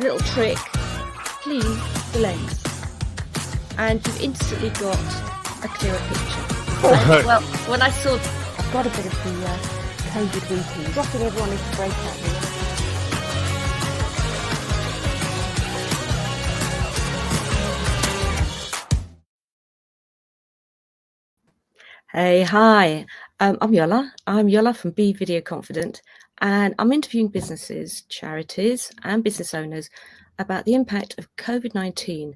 little trick, clean the lens, and you've instantly got a clearer picture. Well, when I saw, I've got a bit of the COVID weeping, dropping everyone into breakout rooms. Hey, hi, I'm Jola. I'm Jola from Be Video Confident, and I'm interviewing businesses, charities, and business owners about the impact of COVID-19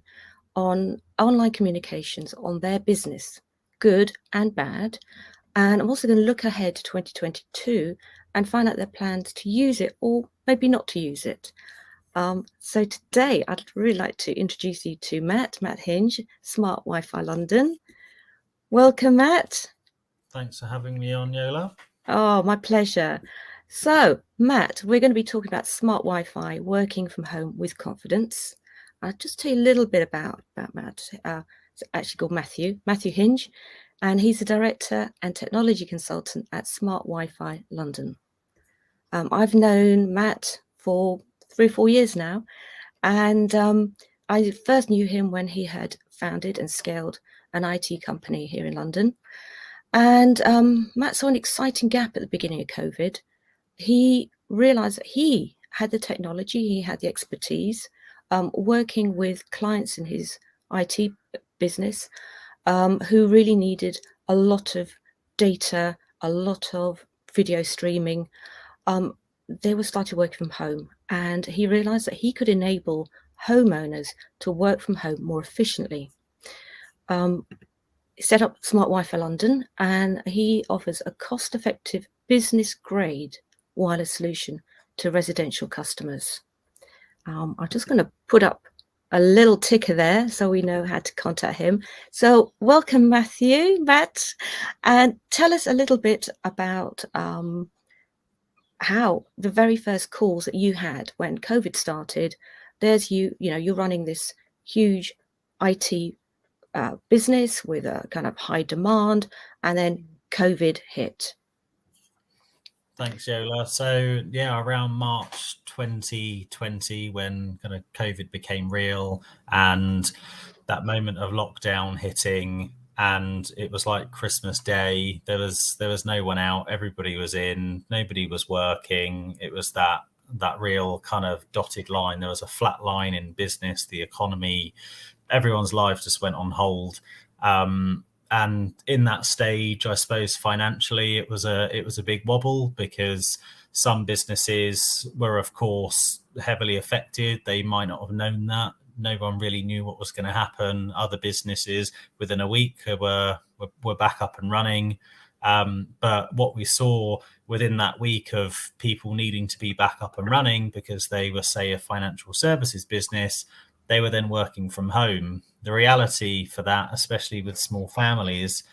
on online communications on their business, good and bad. And I'm also going to look ahead to 2022 and find out their plans to use it or maybe not to use it. So today I'd really like to introduce you to Matt Hinge, Smart Wifi London. Welcome, Matt. Thanks for having me on, Jola. Oh, my pleasure. So, Matt, we're going to be talking about smart Wi-Fi, working from home with confidence. I'll just tell you a little bit about Matt. It's actually called Matthew Hinge, and he's the director and technology consultant at Smart Wifi London. I've known Matt for 3 or 4 years now, and I first knew him when he had founded and scaled an IT company here in London. And Matt saw an exciting gap at the beginning of COVID. He realized that he had the technology, he had the expertise, working with clients in his IT business who really needed a lot of data, a lot of video streaming. They were started working from home, and he realized that he could enable homeowners to work from home more efficiently. Set up Smart Wifi London, and he offers a cost-effective business-grade wireless solution to residential customers. I'm just going to put up a little ticker there so we know how to contact him. So welcome, Matt, and tell us a little bit about how the very first calls that you had when COVID started. There's you're running this huge IT business with a kind of high demand, and then COVID hit. Thanks, Jola. So yeah, around March 2020, when kind of COVID became real and that moment of lockdown hitting, and it was like Christmas Day. There was no one out. Everybody was in. Nobody was working. It was that real kind of dotted line. There was a flat line in business, the economy. Everyone's life just went on hold. And in that stage, I suppose financially it was a big wobble, because some businesses were, of course, heavily affected. They might not have known that. No one really knew what was going to happen. Other businesses within a week were back up and running. But what we saw within that week of people needing to be back up and running because they were, say, a financial services business, they were then working from home. The reality for that, especially with small families,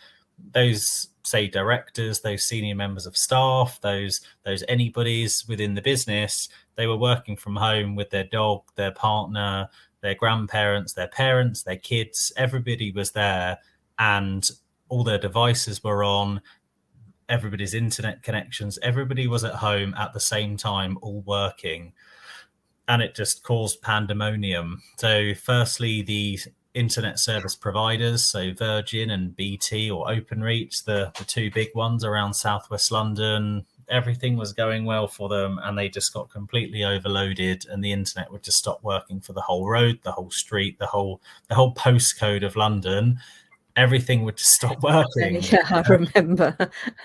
those, say, directors, those senior members of staff, those anybody's within the business, they were working from home with their dog, their partner, their grandparents, their parents, their kids. Everybody was there, and all their devices were on, everybody's internet connections, everybody was at home at the same time, all working. And it just caused pandemonium. So firstly, the internet service providers, so Virgin and BT or Openreach, the two big ones around southwest London, everything was going well for them, and they just got completely overloaded, and the internet would just stop working for the whole road, the whole street, the whole postcode of London. Everything would just stop working. Yeah, I remember.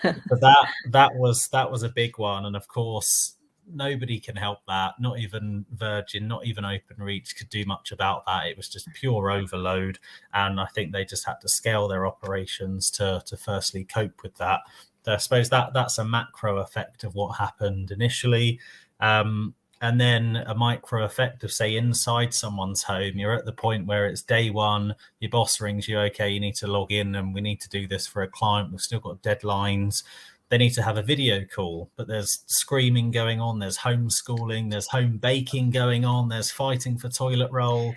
But that was a big one, and of course nobody can help that. Not even Virgin, not even Openreach could do much about that. It was just pure overload, and I think they just had to scale their operations to firstly cope with that. So I suppose that's a macro effect of what happened initially, and then a micro effect of, say, inside someone's home. You're at the point where it's day one, your boss rings you, okay, you need to log in and we need to do this for a client, we've still got deadlines. They need to have a video call, but there's screaming going on, there's homeschooling, there's home baking going on, there's fighting for toilet roll.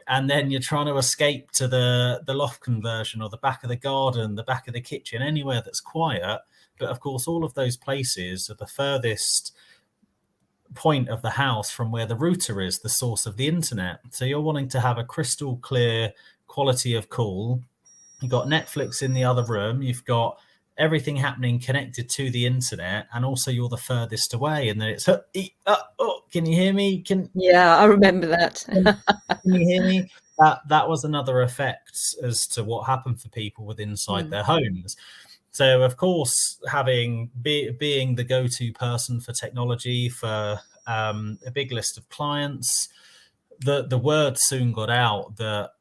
And then you're trying to escape to the loft conversion or the back of the garden, the back of the kitchen, anywhere that's quiet. But of course, all of those places are the furthest point of the house from where the router is, the source of the internet. So you're wanting to have a crystal clear quality of call. You've got Netflix in the other room. You've got everything happening connected to the internet, and also you're the furthest away. And then it's, oh, can you hear me? Yeah, I remember that. Can you hear me? That was another effect as to what happened for people with inside their homes. So, of course, being the go-to person for technology for a big list of clients, the word soon got out that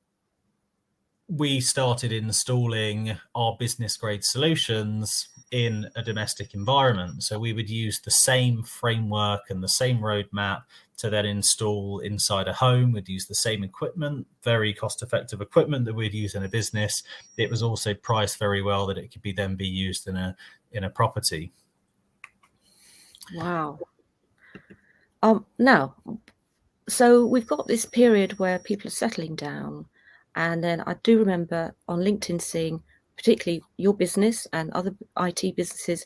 we started installing our business grade solutions in a domestic environment. So we would use the same framework and the same roadmap to then install inside a home. We'd use the same equipment, very cost effective equipment that we'd use in a business. It was also priced very well that it could then be used in a property. Wow. Now, so we've got this period where people are settling down. And then I do remember on LinkedIn seeing particularly your business and other IT businesses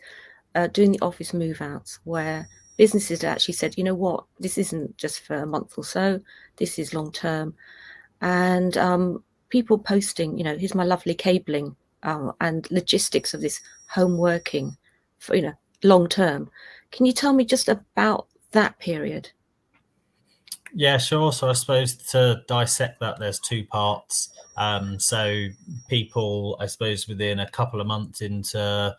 doing the office move outs, where businesses actually said, you know what, this isn't just for a month or so, this is long term. And people posting, here's my lovely cabling and logistics of this home working for, long term. Can you tell me just about that period? Yeah, sure. So I suppose to dissect that, there's two parts. So people, I suppose, within a couple of months into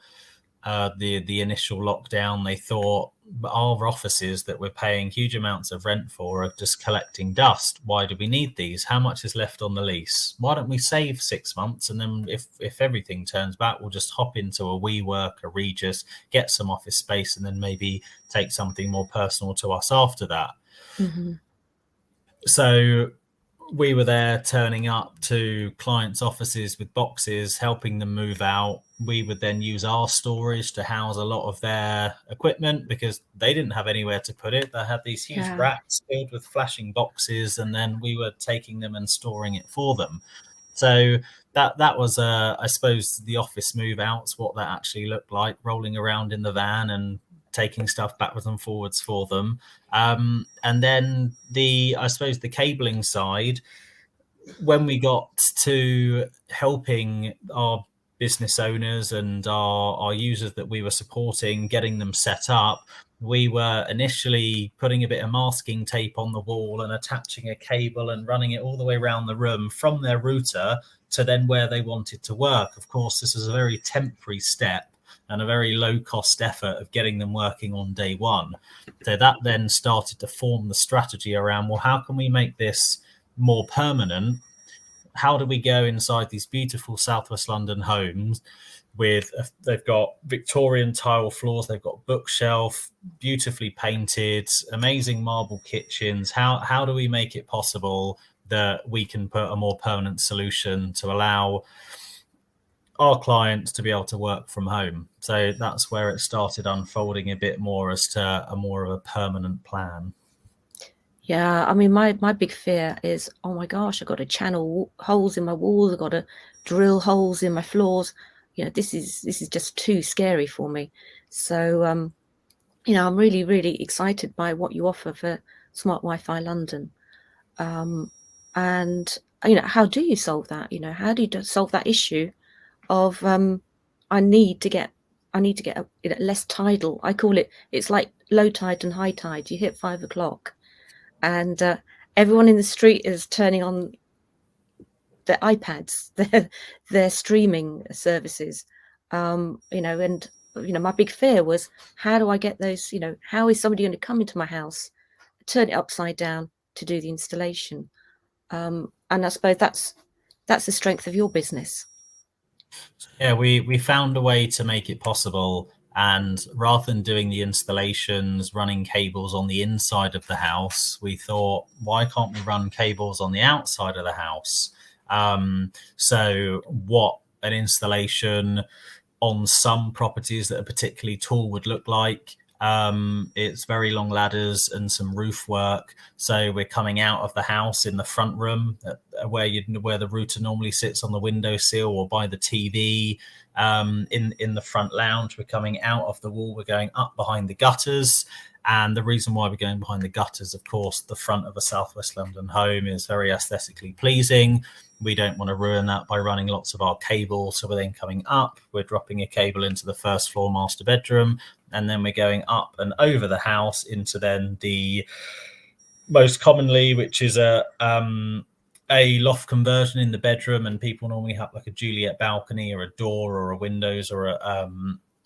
the initial lockdown, they thought our offices that we're paying huge amounts of rent for are just collecting dust. Why do we need these? How much is left on the lease? Why don't we save 6 months, and then if everything turns back, we'll just hop into a WeWork, a Regus, get some office space, and then maybe take something more personal to us after that. Mm-hmm. So we were there turning up to clients' offices with boxes, helping them move out. We would then use our storage to house a lot of their equipment because they didn't have anywhere to put it. They had these huge racks filled with flashing boxes, and then we were taking them and storing it for them. So that was, I suppose, the office move outs, what that actually looked like, rolling around in the van and taking stuff backwards and forwards for them. And then I suppose the cabling side, when we got to helping our business owners and our users that we were supporting, getting them set up, we were initially putting a bit of masking tape on the wall and attaching a cable and running it all the way around the room from their router to then where they wanted to work. Of course, this is a very temporary step and a very low cost effort of getting them working on day one. So that then started to form the strategy around, well, how can we make this more permanent? How do we go inside these beautiful Southwest London homes they've got Victorian tile floors, they've got bookshelf, beautifully painted, amazing marble kitchens. How do we make it possible that we can put a more permanent solution to allow our clients to be able to work from home? So that's where it started unfolding a bit more as to a more of a permanent plan. Yeah, I mean, my big fear is, oh my gosh, I've got to channel holes in my walls, I've got to drill holes in my floors. This is just too scary for me. So, I'm really, really excited by what you offer for Smart Wi-Fi London. And, how do you solve that? How do you solve that issue of I need to get less tidal. I call it's like low tide and high tide. You hit 5 o'clock and everyone in the street is turning on their iPads, their streaming services, and my big fear was, how do I get those, how is somebody going to come into my house, turn it upside down to do the installation? And I suppose that's the strength of your business. Yeah, we found a way to make it possible. And rather than doing the installations, running cables on the inside of the house, we thought, why can't we run cables on the outside of the house? So what an installation on some properties that are particularly tall would look like, It's very long ladders and some roof work. So we're coming out of the house in the front room where the router normally sits on the windowsill or by the TV. In the front lounge, we're coming out of the wall. We're going up behind the gutters. And the reason why we're going behind the gutters, of course, the front of a Southwest London home is very aesthetically pleasing. We don't want to ruin that by running lots of our cable. So we're then coming up, we're dropping a cable into the first floor master bedroom, and then we're going up and over the house into then the most commonly, which is a loft conversion in the bedroom, and people normally have like a Juliet balcony or a door or a windows or a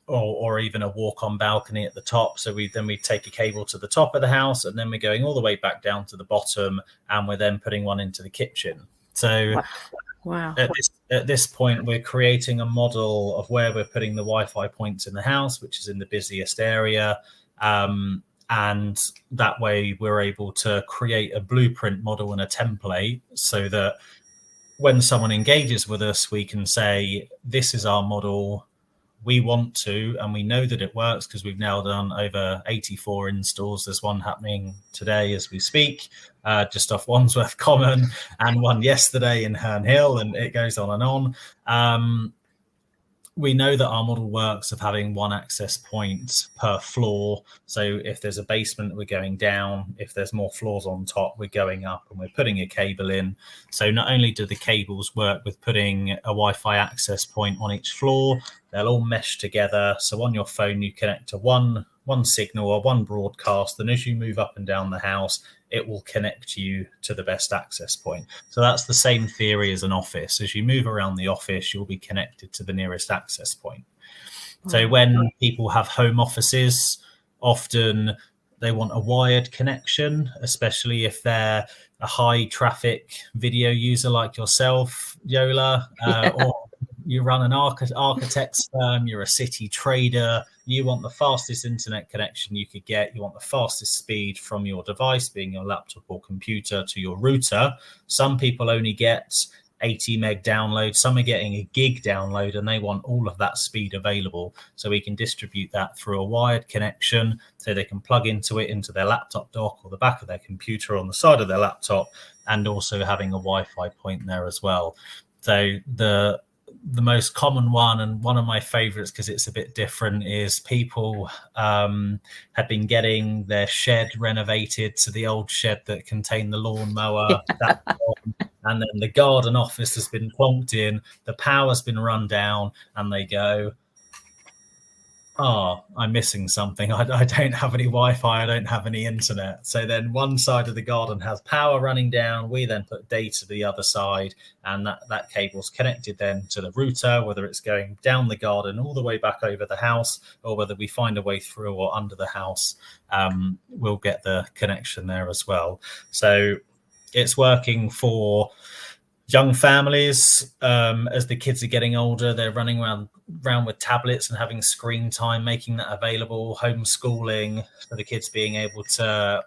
or even a walk-on balcony at the top. So we take a cable to the top of the house, and then we're going all the way back down to the bottom, and we're then putting one into the kitchen. So wow. At this point, we're creating a model of where we're putting the Wi-Fi points in the house, which is in the busiest area. And that way we're able to create a blueprint model and a template so that when someone engages with us, we can say, this is our model. We want to, and we know that it works because we've now done over 84 installs. There's one happening today as we speak, just off Wandsworth Common, and one yesterday in Herne Hill, and it goes on and on. We know that our model works of having one access point per floor. So if there's a basement, we're going down. If there's more floors on top, we're going up, and we're putting a cable in. So not only do the cables work with putting a Wi-Fi access point on each floor, they'll all mesh together. So on your phone, you connect to one signal or one broadcast. And as you move up and down the house, it will connect you to the best access point. So that's the same theory as an office. As you move around the office, you'll be connected to the nearest access point. So when people have home offices, often they want a wired connection, especially if they're a high traffic video user like yourself, Jola, or you run an architect's firm, you're a city trader, you want the fastest internet connection you could get, you want the fastest speed from your device, being your laptop or computer, to your router. Some people only get 80 meg download, some are getting a gig download, and they want all of that speed available. So we can distribute that through a wired connection, so they can plug into their laptop dock or the back of their computer on the side of their laptop, and also having a Wi-Fi point there as well. So the most common one, and one of my favorites because it's a bit different, is people have been getting their shed renovated to the old shed that contained the lawnmower. And then the garden office has been plonked in, the power's been run down, and they go, oh, I'm missing something. I don't have any Wi-Fi. I don't have any internet. So then one side of the garden has power running down. We then put data to the other side, and that cable's connected then to the router, whether it's going down the garden all the way back over the house, or whether we find a way through or under the house, we'll get the connection there as well. So it's working for young families. As the kids are getting older, they're running around with tablets and having screen time, making that available, homeschooling, for the kids being able to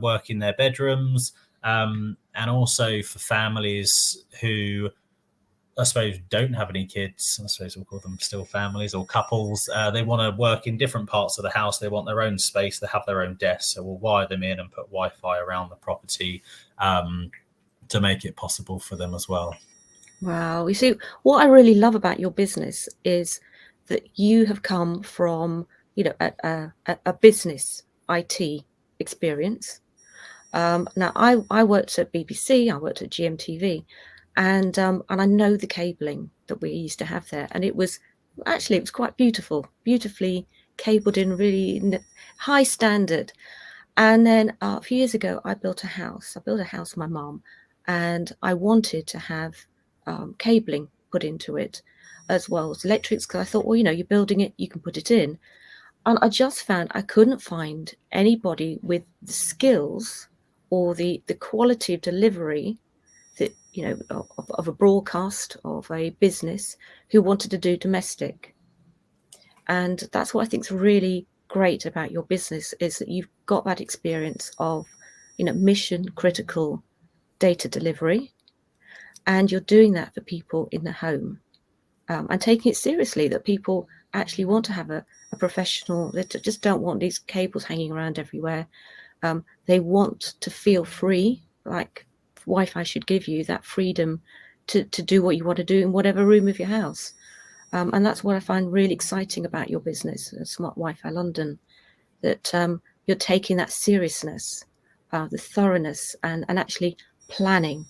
work in their bedrooms, and also for families who, I suppose, don't have any kids. I suppose we'll call them still families or couples. They want to work in different parts of the house. They want their own space. They have their own desk. So we'll wire them in and put Wi-Fi around the property to make it possible for them as well. Wow. You see, what I really love about your business is that you have come from, a business IT experience. Now, I worked at BBC, I worked at GMTV, and I know the cabling that we used to have there, and it was quite beautifully cabled in, really high standard. And then a few years ago, I built a house for my mum, and I wanted to have cabling put into it as well as electrics, because I thought, well, you're building it, you can put it in. And I just found I couldn't find anybody with the skills or the quality of delivery that, of a broadcast, of a business, who wanted to do domestic. And that's what I think is really great about your business, is that you've got that experience of, mission critical data delivery, and you're doing that for people in the home, and taking it seriously, that people actually want to have a a professional. They just don't want these cables hanging around everywhere. They want to feel free, like Wi-Fi should give you that freedom to do what you want to do in whatever room of your house. And that's what I find really exciting about your business, Smart Wi-Fi London, that you're taking that seriousness, the thoroughness, and actually planning,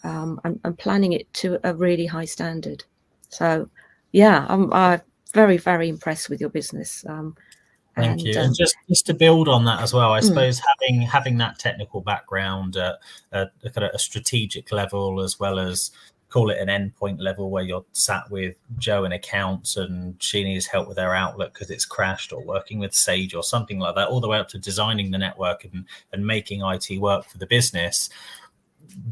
and planning it to a really high standard. So, yeah, I'm very, very impressed with your business. Thank you. And just to build on that as well, I suppose having that technical background at a kind of a strategic level, as well as call it an endpoint level, where you're sat with Joe in accounts and she needs help with their Outlook because it's crashed, or working with Sage or something like that, all the way up to designing the network and making IT work for the business.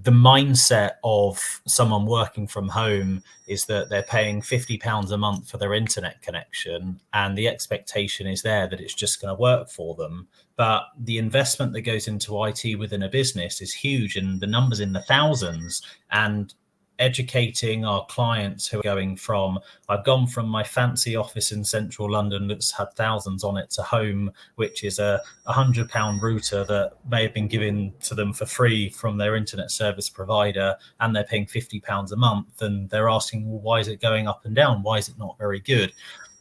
The mindset of someone working from home is that they're paying £50 a month for their internet connection, and the expectation is there that it's just going to work for them. But the investment that goes into IT within a business is huge, and the numbers in the thousands. And educating our clients who are going from, I've gone from my fancy office in central London that's had thousands on it, to home, which is a £100 router that may have been given to them for free from their internet service provider, and they're paying £50 a month, and they're asking, well, why is it going up and down? Why is it not very good?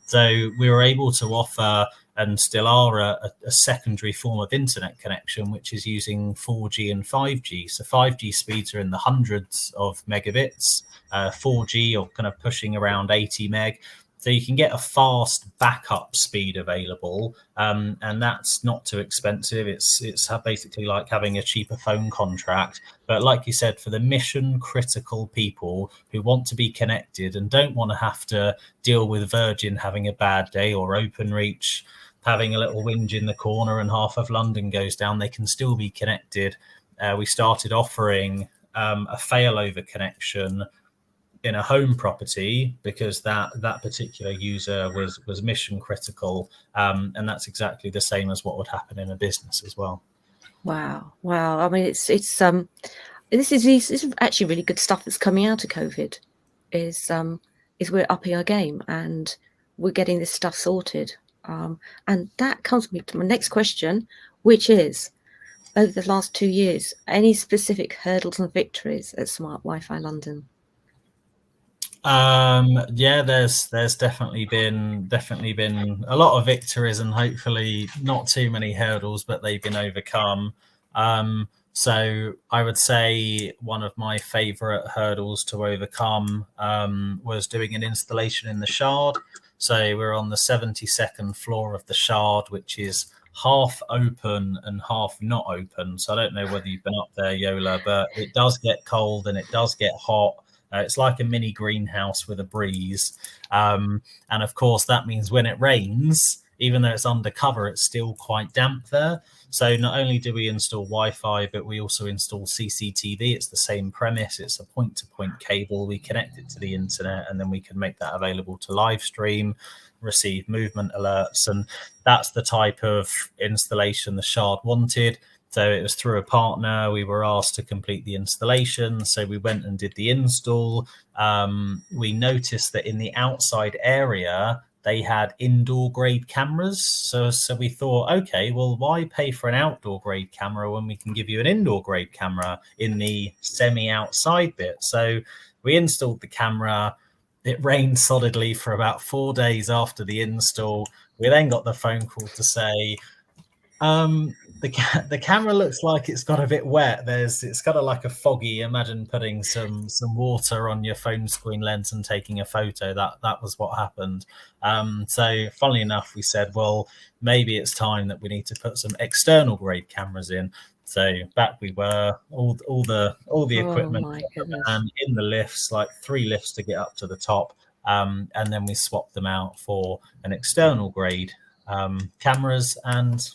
So we were able to offer, and still are, a secondary form of internet connection, which is using 4G and 5G. So 5G speeds are in the hundreds of megabits, 4G or kind of pushing around 80 meg. So you can get a fast backup speed available, and that's not too expensive. It's basically like having a cheaper phone contract. But like you said, for the mission critical people who want to be connected and don't want to have to deal with Virgin having a bad day, or OpenReach having a little whinge in the corner and half of London goes down, they can still be connected. We started offering a failover connection in a home property because that particular user was mission critical, and that's exactly the same as what would happen in a business as well. Wow. I mean, this is actually really good stuff that's coming out of COVID. Is we're upping our game and we're getting this stuff sorted. And that comes me to my next question, which is, over the last 2 years, any specific hurdles and victories at Smart Wi-Fi London? Yeah, there's definitely been a lot of victories, and hopefully not too many hurdles, but they've been overcome. So I would say one of my favorite hurdles to overcome was doing an installation in the Shard. So we're on the 72nd floor of the Shard, which is half open and half not open. So I don't know whether you've been up there, Yola, but it does get cold and it does get hot. It's like a mini greenhouse with a breeze. And of course, that means when it rains, even though it's undercover, it's still quite damp there. So not only do we install Wi-Fi, but we also install CCTV. It's the same premise. It's a point-to-point cable. We connect it to the internet, and then we can make that available to live stream, receive movement alerts. And that's the type of installation the Shard wanted. So it was through a partner. We were asked to complete the installation. So we went and did the install. We noticed that in the outside area, they had indoor grade cameras. So we thought, okay, well, why pay for an outdoor grade camera when we can give you an indoor grade camera in the semi outside bit? So we installed the camera. It rained solidly for about 4 days after the install. We then got the phone call to say, the camera looks like it's got a bit wet. It's got like a foggy. Imagine putting some water on your phone screen lens and taking a photo. That was what happened. So funnily enough, we said, well, maybe it's time that we need to put some external grade cameras in. So back we were, all the equipment in the lifts, like 3 lifts to get up to the top, and then we swapped them out for an external grade cameras, and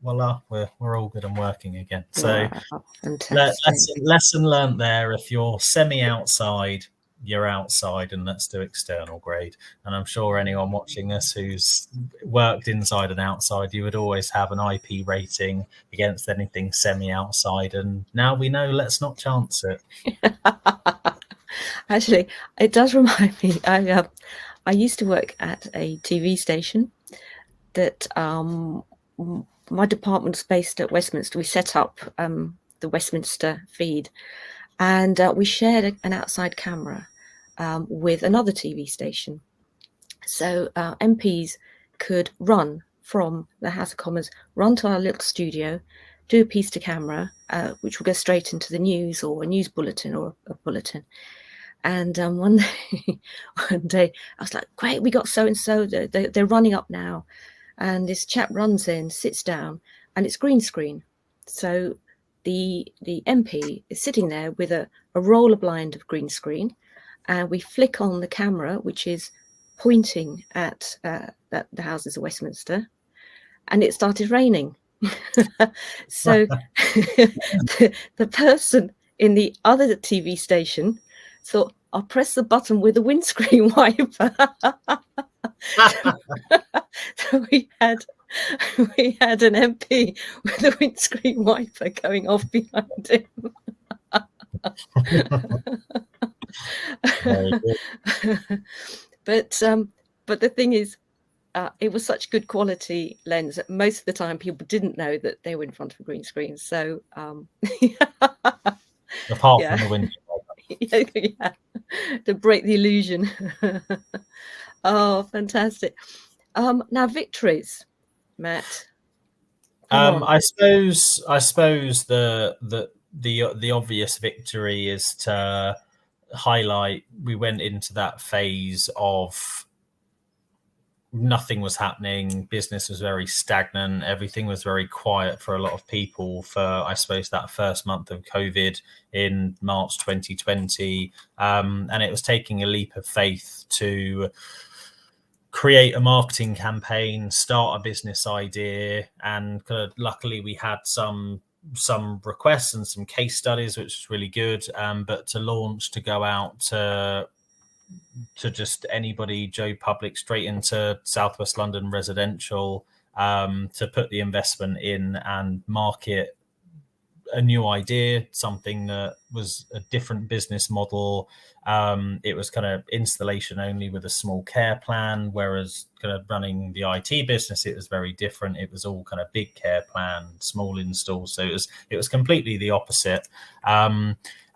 voila, we're all good and working again. So lesson learned there. If you're semi outside, you're outside, and let's do external grade. And I'm sure anyone watching this who's worked inside and outside, you would always have an IP rating against anything semi outside. And now we know, let's not chance it. Actually, it does remind me. I used to work at a TV station, that my department's based at Westminster. We set up the Westminster feed, and we shared an outside camera with another TV station. So MPs could run from the House of Commons, run to our little studio, do a piece to camera, which will go straight into the news or a news bulletin or a bulletin. And one day I was like, great, we got so-and-so, they're running up now. And this chap runs in, sits down, and it's green screen. So the MP is sitting there with a roller blind of green screen, and we flick on the camera, which is pointing at the Houses of Westminster, and it started raining. So the person in the other TV station thought, I'll press the button with a windscreen wiper. So we had an MP with a windscreen wiper going off behind him. But the thing is, it was such good quality lens that most of the time people didn't know that they were in front of a green screen. So apart from the window. Yeah, to break the illusion. Oh, fantastic. Now, victories, Matt. I suppose the obvious victory is to highlight we went into that phase of nothing was happening, business was very stagnant, everything was very quiet for a lot of people for, I suppose, that first month of COVID in March 2020. And it was taking a leap of faith to create a marketing campaign, start a business idea, and luckily we had some requests and some case studies, which was really good. But to launch, to go out to just anybody, Joe Public, straight into Southwest London residential, to put the investment in and market a new idea, something that was a different business model. It was kind of installation only with a small care plan, whereas kind of running the IT business, it was very different. It was all kind of big care plan, small installs. So it was completely the opposite.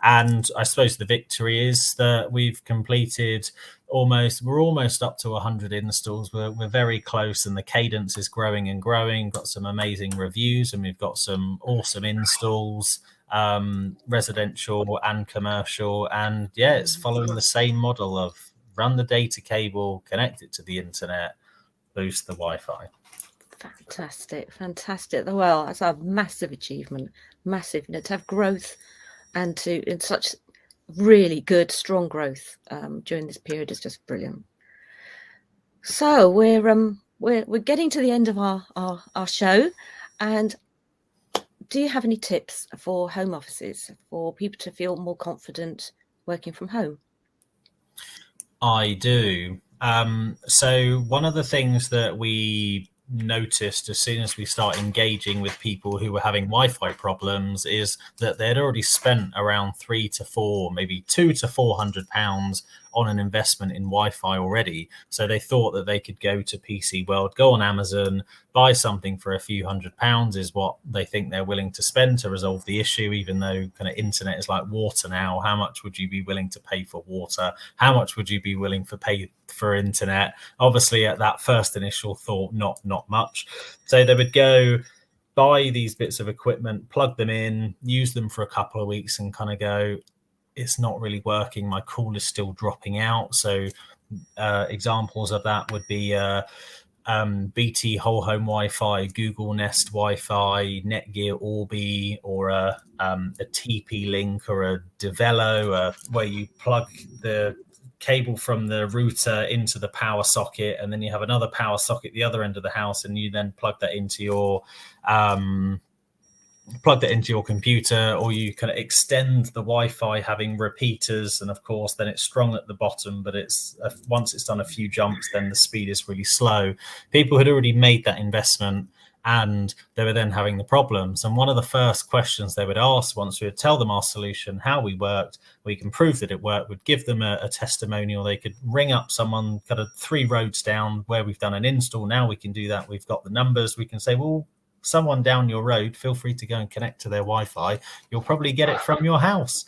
And I suppose the victory is that we've completed we're almost up to 100 installs. We're very close, and the cadence is growing and growing. Got some amazing reviews, and we've got some awesome installs, residential and commercial. And yeah, it's following the same model of run the data cable, connect it to the internet, boost the Wi-Fi. Fantastic. Well, that's a massive achievement, massive. To have growth and in such really good, strong growth during this period is just brilliant. So we're getting to the end of our show, and do you have any tips for home offices for people to feel more confident working from home? I do. So one of the things that we noticed as soon as we start engaging with people who were having Wi-Fi problems is that they'd already spent around £300 to £400, maybe £200 to £400 on an investment in Wi-Fi already. So they thought that they could go to PC World, go on Amazon, buy something for a few £100 is what they think they're willing to spend to resolve the issue, even though kind of internet is like water now. How much would you be willing to pay for water? How much would you be willing to pay for internet? Obviously, at that first initial thought, not much. So they would go buy these bits of equipment, plug them in, use them for a couple of weeks, and kind of go, it's not really working. My call is still dropping out. So examples of that would be BT Whole Home Wi-Fi, Google Nest Wi-Fi, Netgear Orbi, or a TP-Link or a Develo, where you plug the cable from the router into the power socket, and then you have another power socket at the other end of the house, and you then plug that into your computer, or you kind of extend the Wi-Fi having repeaters, and of course then it's strong at the bottom, but it's once it's done a few jumps, then the speed is really slow. People had already made that investment, and they were then having the problems. And one of the first questions they would ask once we would tell them our solution, how we worked, we can prove that it worked, would give them a testimonial. They could ring up someone kind of 3 roads down where we've done an install. Now we can do that. We've got the numbers. We can say, well, someone down your road, feel free to go and connect to their Wi-Fi. You'll probably get it from your house.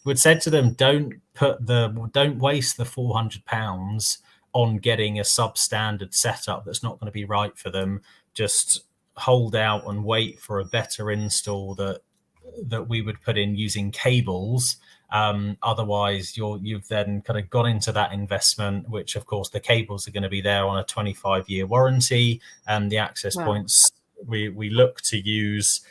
We'd said to them, don't waste the £400 on getting a substandard setup that's not going to be right for them. Just hold out and wait for a better install that we would put in using cables. Otherwise, you've then kind of gone into that investment, which of course the cables are going to be there on a 25-year warranty, and the access points we look to use.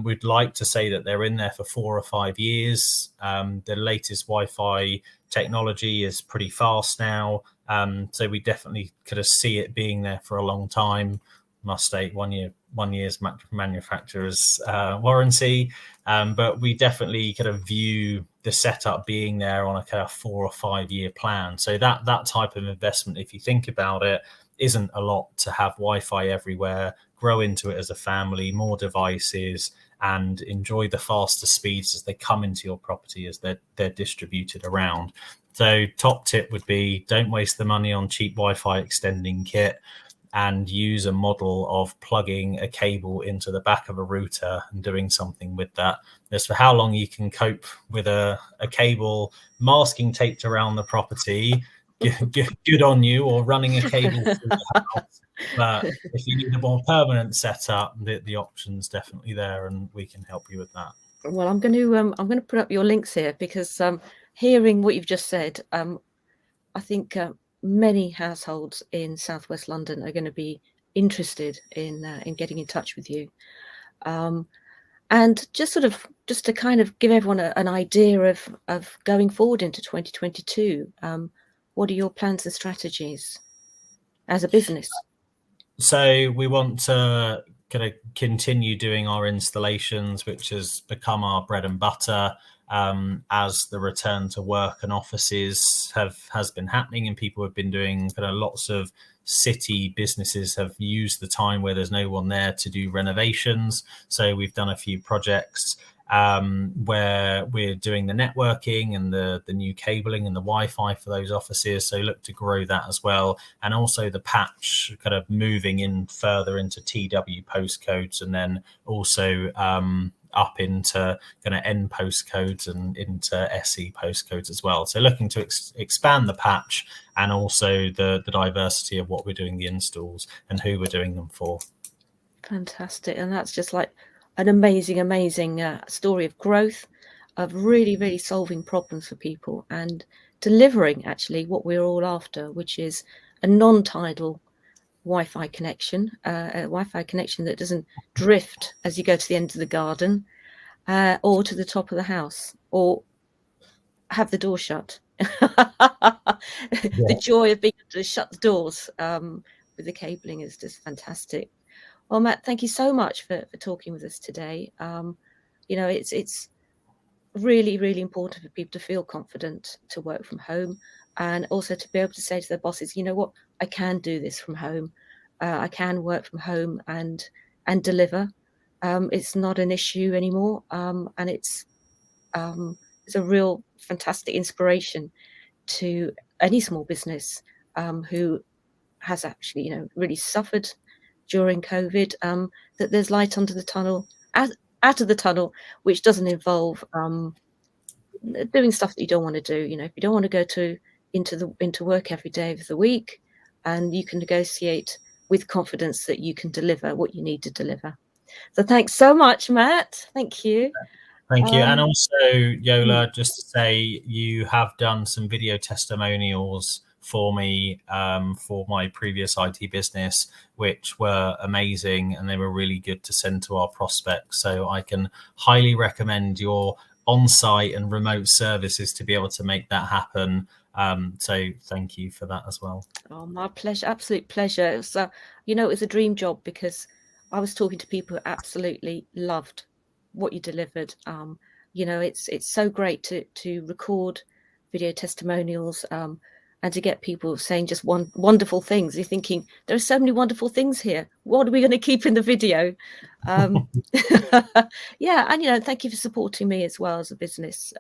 We'd like to say that they're in there for 4 or 5 years. The latest Wi-Fi technology is pretty fast now, so we definitely could see it being there for a long time. Must state 1 year's manufacturer's warranty, but we definitely kind of view the setup being there on a kind of 4 or 5 year plan. So that type of investment, if you think about it, isn't a lot to have Wi-Fi everywhere, grow into it as a family, more devices, and enjoy the faster speeds as they come into your property as they're distributed around. So top tip would be, don't waste the money on cheap Wi-Fi extending kit, and use a model of plugging a cable into the back of a router and doing something with that. As for how long you can cope with a cable masking taped around the property, good on you, or running a cable through the house. But if you need a more permanent setup, the option's definitely there, and we can help you with that. Well, I'm going to put up your links here, because hearing what you've just said, I think many households in Southwest London are going to be interested in getting in touch with you, and just to kind of give everyone an idea of going forward into 2022. What are your plans and strategies as a business? So we want to kind of continue doing our installations, which has become our bread and butter. As the return to work and offices has been happening, and people have been doing kind of lots of city businesses have used the time where there's no one there to do renovations. So we've done a few projects where we're doing the networking and the new cabling and the Wi-Fi for those offices. So look to grow that as well. And also the patch kind of moving in further into TW postcodes, and then also up into kind of N postcodes and into SE postcodes as well. So looking to expand the patch, and also the diversity of what we're doing the installs and who we're doing them for. Fantastic. And that's just like an amazing story of growth, of really solving problems for people and delivering actually what we're all after, which is a non-tidal Wi-Fi connection, a Wi-Fi connection that doesn't drift as you go to the end of the garden, or to the top of the house, or have the door shut. The joy of being able to shut the doors with the cabling is just fantastic. Well, Matt, thank you so much for talking with us today. It's really important for people to feel confident to work from home, and also to be able to say to their bosses, you know what, I can do this from home. I can work from home and deliver. It's not an issue anymore, and it's a real fantastic inspiration to any small business who has actually, really suffered during COVID, that there's light under the tunnel, out of the tunnel, which doesn't involve doing stuff that you don't want to do. If you don't want to go into work every day of the week, and you can negotiate with confidence that you can deliver what you need to deliver. So thanks so much, Matt. Thank you. Thank you. And also, Jola, just to say, you have done some video testimonials for me for my previous IT business, which were amazing, and they were really good to send to our prospects. So I can highly recommend your on-site and remote services to be able to make that happen. So thank you for that as well. Oh, my pleasure. Absolute pleasure. It was, it was a dream job, because I was talking to people who absolutely loved what you delivered. It's so great to record video testimonials, and to get people saying just wonderful things. You're thinking, there are so many wonderful things here. What are we going to keep in the video? Yeah, and thank you for supporting me as well as a business.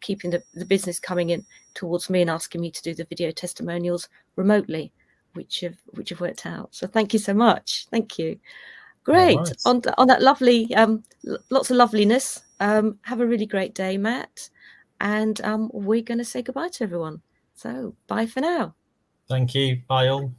Keeping the business coming in towards me and asking me to do the video testimonials remotely, which have worked out. So thank you so much. Thank you. Great. On that lovely, lots of loveliness. Have a really great day, Matt. And we're going to say goodbye to everyone. So bye for now. Thank you. Bye all.